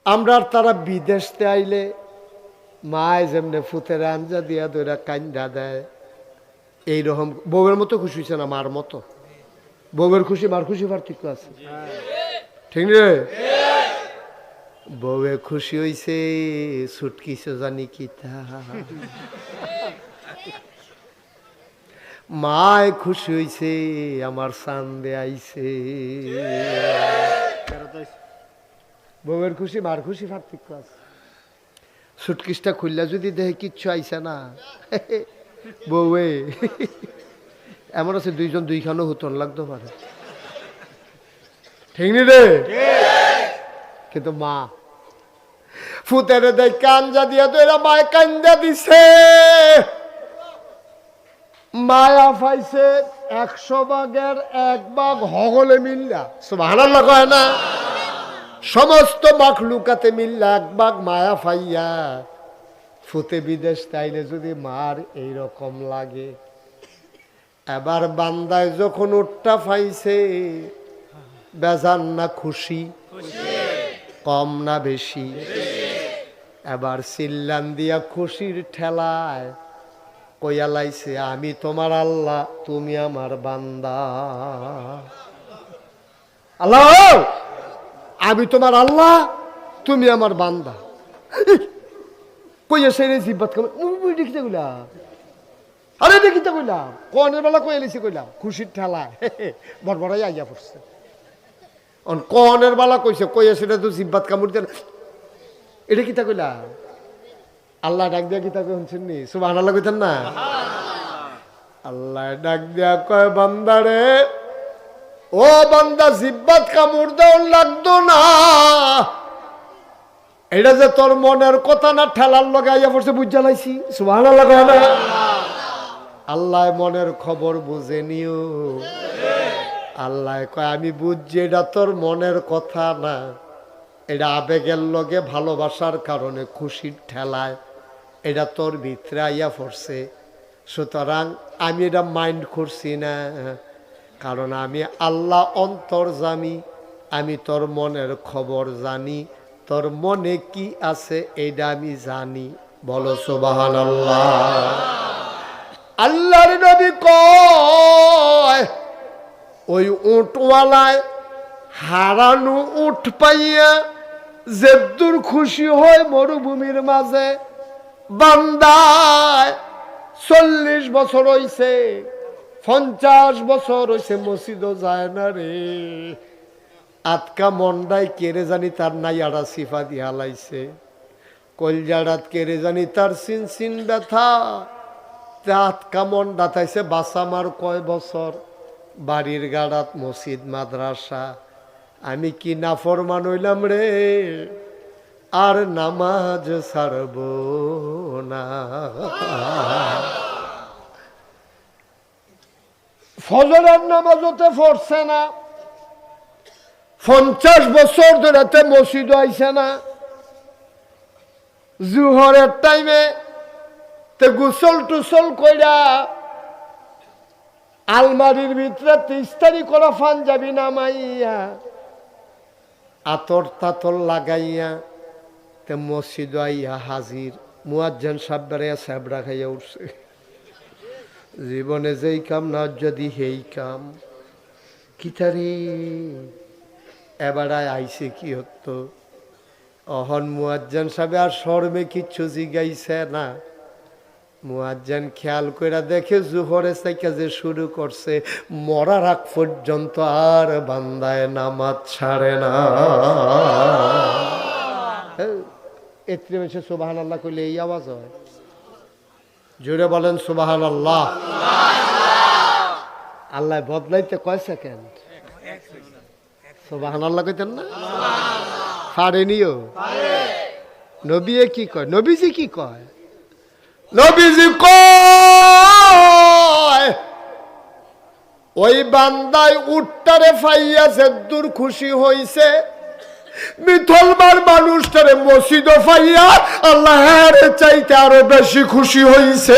আমরা তারা বিদেশতে আইলে মায় যেমনে ফুতের আঞ্জা দিয়া দইরা কান্দা দেয়, এইরকম বউয়ের মতো খুশি হয়েছে না মার মতো? বউয়ের খুশি মার খুশি পার্থক্য আছে, ঠিক রে? বউয়ে খুশি হইছে ছুটকিছে জানি কি তা, মায় খুশি হইছে আমার চান্দে আইছে। বউয়ের খুশি মার খুশি পার্থক্য আছে। সুটকিসটা খুললা যদি দেখে কিচ্ছু আইসে না, বউয়ে এমন আছে দুইজন দুইখানো হুতন লাগতে পারে, ঠিক নি রে? কিন্তু মা ফুতের দেখ কাঞ্জা দিয়া তো এরা মায় কান্দা দিছে, মায়া পাইছে 100 ভাগের 1 ভাগ হগলে মিল্লা, সুবহানাল্লাহ কয় না? সমস্ত মাখলুকাতে মিল্লা 1 ভাগ মায়া পাইয়া ফুতে বিদেশ তাইলে যদি মার এইরকম লাগে, এবার বান্দায় যখন উটটা পাইছে বেজান না খুশি, কম না বেশি? এবার চিল্লান দিয়া খুশির ঠেলায় কইয়া লাইছে আমি তোমার আল্লাহ, তুমি আমার বান্দা। আল্লাহ, আমি তোমার আল্লাহ, তুমি আমার বান্দা। কইয়া সেই জিব্বাত দেখিতে কইলাম, আরে দেখিতে কইলাম, কনের বেলা কইয়া লিছি কইলাম খুশির ঠেলায় বড়বড়াই আইয়া পড়ছে। কনের বেলা কইছে কইয়া সেটা তো জিব্বাত কামড় দেন, এটা কিতা কইলাম? আল্লাহ ডাক দিয়া কিতা শুনছেন নি? সুবহানাল্লাহ কইতেন না? আল্লাহ ডাক দিয়া কয় বান্দারে, ও বান্দা জিব্বাত কামড় দেওয়ার লাগতো না, এটা যে তোর মনের কথা না ঠেলার লগে আইয়া পড়ছে বুঝা লাইছি। সুবহানাল্লাহ কয় না? আল্লাহ মনের খবর বুঝে নিও। আল্লাহ কয় আমি বুঝছি এটা তোর মনের কথা না, এটা আবেগের লগে ভালোবাসার কারণে খুশির ঠেলায় এটা তোর ভিতরে আইয়া পড়ছে, সুতরাং আমি এটা মাইন্ড করছি না, কারণ আমি আল্লাহ অন্তর্যামী, আমি তোর মনের খবর জানি, তোর মনে কি আছে এইটা আমি জানি। বলো সুবহানাল্লাহ। আল্লাহর নবী কয় ওই উটওয়ালায় হারানো উট পাইয়া যেদুর খুশি হয় মরুভূমির মাঝে, বান্দায় 40 বছর হইছে 50 বছর হইছে মসজিদও যায় না রে, আতকা মন্ডায় কেড়ে জানি তার নাইয়ারা সিফা দিয়া লাইছে, কলজাড়াত কেড়ে জানি তার সিন সিন ব্যথা, আতকা মন্ডা থাইছে বাসামার কয় বছর, বাড়ির গাড়াত মসজিদ মাদ্রাসা, আমি কি নাফরমান হইলাম রে, আর নামাজ ছাড়ব না। ফজরের নামাজ হতে পড়ছে না, 50 বছর ধরে মসজিদ আইছে না, জুহরের টাইমে তে গোসল টুসল কইরা আলমারির ভিতরে 30 করা পাঞ্জাবি নামাইয়া আতর তাতর লাগাইয়া তে মসজিদ আইয়া হাজির, মুয়াজ্জিন সাহেব বেড়াইয়া স্যাবরা খাইয়া উঠছে, জীবনে যেই কাম না যদি হেই কাম কিতারে এবারায় আইছে কি হতো। অহন মুয়াজ্জিন সাহেব আর শর্মে কিচ্ছু জিগাইছে না, মুয়াজ্জিন খেয়াল কইরা দেখে জোহরে থেকে যে শুরু করছে মরার আগ পর্যন্ত আর বান্দায় নামাজ ছাড়ে না। এত্রে মেশে সুবহানাল্লাহ কইলে এই আওয়াজ হয়, জোরে বলেন সুবহানাল্লাহ। আল্লাহ বদলাইতে কয় সেকেন্ড? সুবহানাল্লাহ কইতেন না? পারেনিও। নবী কি কয়? নবীজি কি কয়? নবীজি কয় ওই বান্দায় উটটারে ফাইয়াছে দূর খুশি হইছে, মিথলবার মানুষটারে মসজিদ ফাইয়া আল্লাহর চাইতে আরো বেশি খুশি হইছে।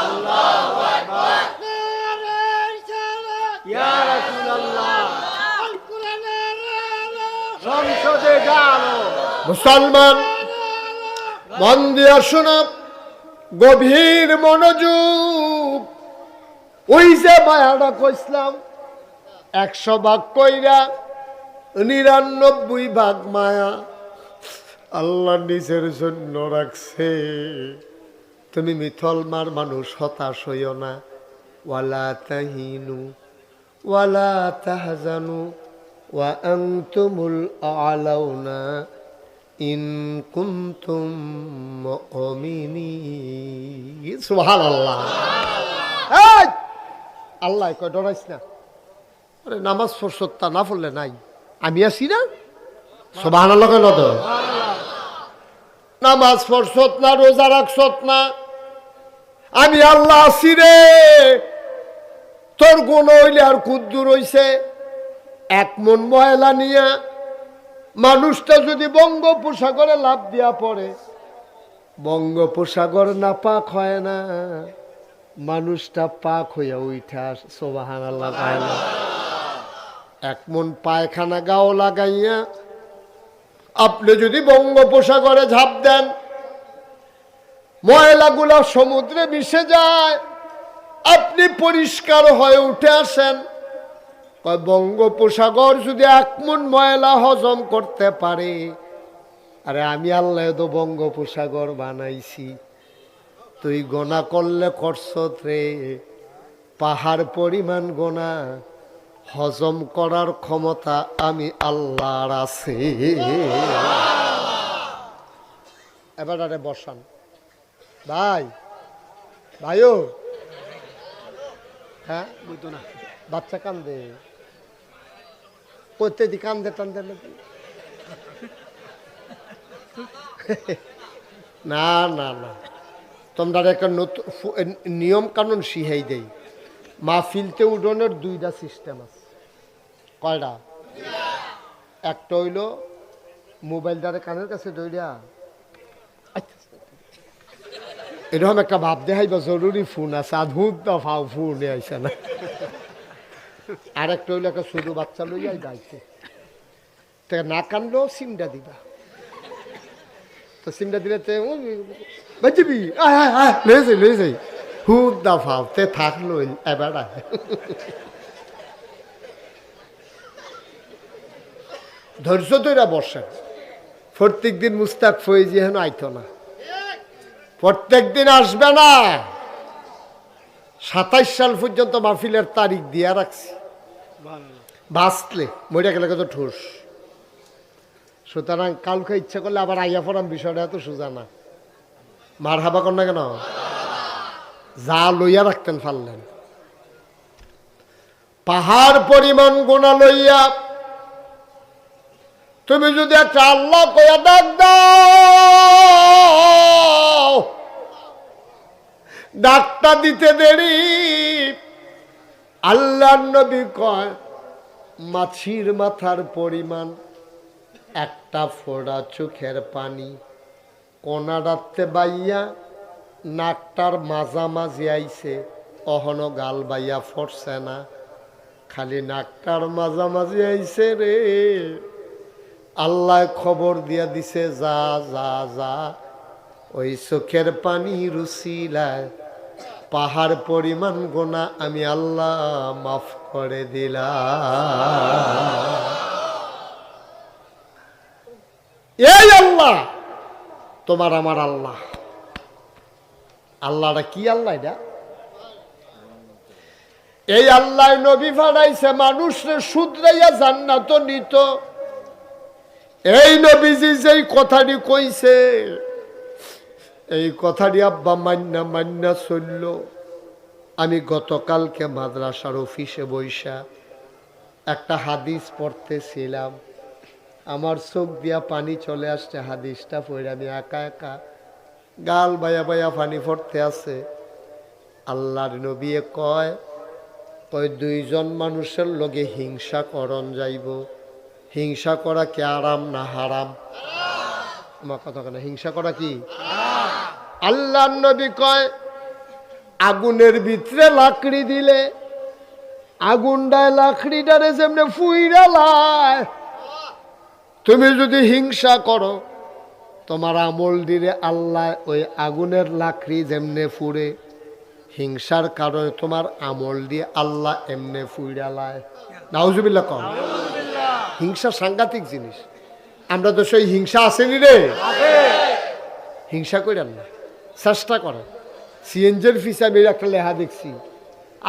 আল্লাহু আকবার, ইয়া রাসূলুল্লাহ। মুসলমান মন দিয়া শোনা, গভীর মনোযোগ। ওই যে মায়াটা কইছিলাম 100 ভাগ কইরা 99 ভাগ মায়া আল্লাহ নিজের জন্য রাখছে। তুমি মিথলমার মানুষ, হতাশ হইও না। ওয়ালা তাহিনু ওয়ালা তাহজানু ওয়া আনতুমুল আ'লাউনা ইন কুনতুম মুমিনিন। সুবহানাল্লাহ। এই আল্লাহ কয় ডরাইস না। আরে নামাজ পড়ছতা না পড়লে নাই, আমি আছি না। সুবহানাল্লাহ কয় তো। নামাজ পড়ছত না, রোজা রাখছত না, আমি আল্লাহ আছি রে। তোর গুণ হইলে আর কুদ্দুর হইছে। 1 মন ময়লা নিয়া মানুষটা যদি বঙ্গোপসাগরে লাফ দিয়া পড়ে, বঙ্গোপসাগর না পাক হয় না, মানুষটা পাক হইয়া উঠা। সুবহানাল্লাহ। 1 মন পায়খানা গাও লাগাইয়া আপনি যদি বঙ্গোপসাগরে ঝাঁপ দেন, ময়লাগুলা সমুদ্রে মিশে যায়, আপনি পরিষ্কার হয়ে উঠে আসেন। বঙ্গোপসাগর যদি 1 মন ময়লা হজম করতে পারে, আরে আমি আল্লাহ তো বঙ্গোপসাগর বানাইছি। তুই গোনা করলে করছত রে, পাহাড় পরিমাণ গোনা হজম করার ক্ষমতা আমি আল্লাহর আছে। এবার আরে বসান ভাই, ভাইও। হ্যাঁ বুঝতো না, বাচ্চা কান্দে, প্রত্যেকদিন কান্দে টান্দে নাকি? না না না, তোমরা একটা নতুন নিয়ম কানুন শিখাই দেই। মাহফিলতে উডনের 2টা সিস্টেম আছে। কয়টা? একটা হইল মোবাইলটারে কানের কাছে দইরা এরকম একটা ভাব দেখাইবা জরুরি ফোন আছে, আধুত দা ফাও ফোনে আইসা না। আর একটা হইলো একটা ছোট বাচ্চা লইয়াই গাইছে, না কানলেও সিমটা দিবা। তো সিমটা দিলে বাজিবি লয়ে যাই হুদ দা ফাও তে থাকলো এবার। ধৈর্য ধরে বসেন। প্রত্যেক দিন মুস্তাক ফয়েজি হেন আইতো না, প্রত্যেক দিন আসবে না। 27 সাল পর্যন্ত মাহফিলের তারিখ দিয়া রাখছি, বাঁচলে মরে গেলে কত ঠোস। সুতরাং কালকে ইচ্ছা করলে আবার আইয়া পড়াম, বিষয়টা এত সোজা না। মার হাবা কর না কেন, যা লইয়া রাখতেন পারলেন। পাহাড় পরিমাণ গোনা লইয়া তুমি যদি একটা আল্লাহ কইয়া ডাক দাও, ডাকটা দিতে দেরি। আল্লাহর নবী কয় মাছির মাথার পরিমাণ একটা ফোঁটা চোখের পানি কোনাডাতে বাইয়া নাকটার মাঝামাঝি আইছে, অহনো গাল বাইয়া ফরছে না, খালি নাকটার মাঝামাঝি আইছে রে। আল্লাহ খবর দিয়া দিছে, যা যা যা ওই চোখের পানি রুচিলায় পাহাড় পরিমাণ গোনা আমি আল্লাহ মাফ করে দিলাম। এই আল্লাহ তোমার আমার আল্লাহ। আল্লাহটা কি আল্লাহ? এটা এই আল্লাহ নবী ফাড়াইছে মানুষরে শুধরাইয়া জান্নাত নিত। এই নবীজি যেই কথাটি কইছে, এই কথাটি আব্বা মান্না মান্না চলল। আমি গতকালকে মাদ্রাসার অফিসে বইসা একটা হাদিস পড়তেছিলাম, আমার চোখ দিয়া পানি চলে আসছে। হাদিসটা পড়ে আমি একা একা গাল বায়া বায়া পানি পড়তে আছে। আল্লাহর নবী কয় 2জন মানুষের লগে হিংসা করন যাইব। হিংসা করা কি আরাম না হারাম? আমার কথা কেন, হিংসা করা কি? আল্লাহর নবী কয় আগুনের ভিতরে লাকড়ি দিলে আগুনটায় লাকড়িটারে যেমনে ফুইরা লায়, তুমি যদি হিংসা করো তোমার আমল দিলে আল্লাহ ওই আগুনের লাকড়ি যেমনে ফুড়ে, হিংসার কারণে তোমার আমল দিয়ে আল্লাহ এমনে ফুইড়ালায়। নাউজুবিল্লাহ কম। হিংসা সাংঘাতিক জিনিস। আমরা তো সেই হিংসা আসেনি রে, হিংসা করেন না, চেষ্টা করেন। সিএনজির ফিসে আমি একটা লেহা দেখছি,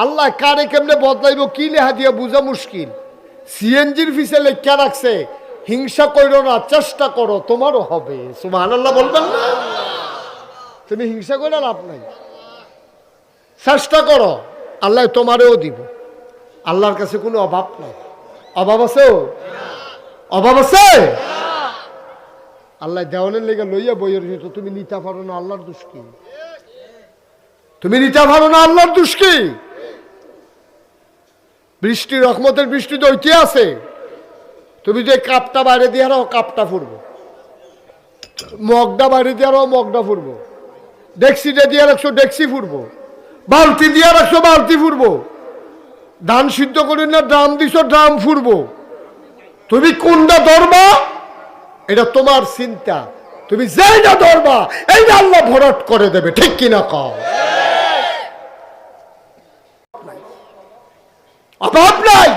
আল্লাহ কারে কেমনে বদলাইব কি লেহা দিয়ে বোঝা মুশকিল। সিএনজির ফিসে লেখা রাখছে হিংসা করো না, চেষ্টা করো তোমারও হবে। সুবহানাল্লাহ বলবেন না? তুমি হিংসা করে লাভ নাই, চেষ্টা করো, আল্লাহ তোমারেও দিব। আল্লাহর কাছে কোনো অভাব নাই। অভাব আছে? অভাব আছে? আল্লাহ দেওয়ানের লেগে লইয়া বইয়ের তো তুমি নিতে পারো না, আল্লাহর দোষ কি? তুমি নিতে পারো না, আল্লাহর দোষ কি? বৃষ্টি রহমতের বৃষ্টি তো ওইতে আছে, তুমি যে কাপটা বাইরে দিয়ে রাখো কাপটা ফুরবো, মগটা বাইরে দিয়ে রাখো মগটা ফুরবো, ডেক্সিটা দিয়ে রাখছো ডেক্সি ফুরবো, বালতি দিয়ে রাখছো বালতি ফুরবো, ধান সিদ্ধ করি না ড্রাম দিছো ড্রাম ফুরবো। তুমি কোনটা ধরবা এটা তোমার চিন্তা, তুমি যেইটা ধরবা এইটা আল্লাহ ভরাট করে দেবে। ঠিক কিনা কও? অভাব নাই।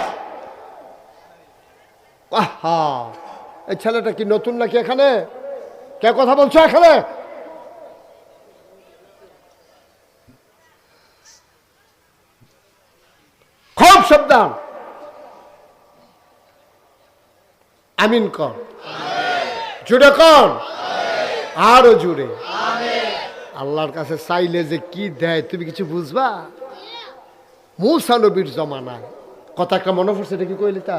আহা, এই ছেলেটা কি নতুন নাকি? এখানে কে কথা বলছো? এখানে খুব সাবধান। আমিন কর, জুড়ে কর, আরো জুড়ে। আল্লাহর কাছে চাইলে যে কি দেয় তুমি কিছু বুঝবা। মূসা নবীর জমানায় কথা একটা মনে পড়ছে, এটা কি কইলি তা?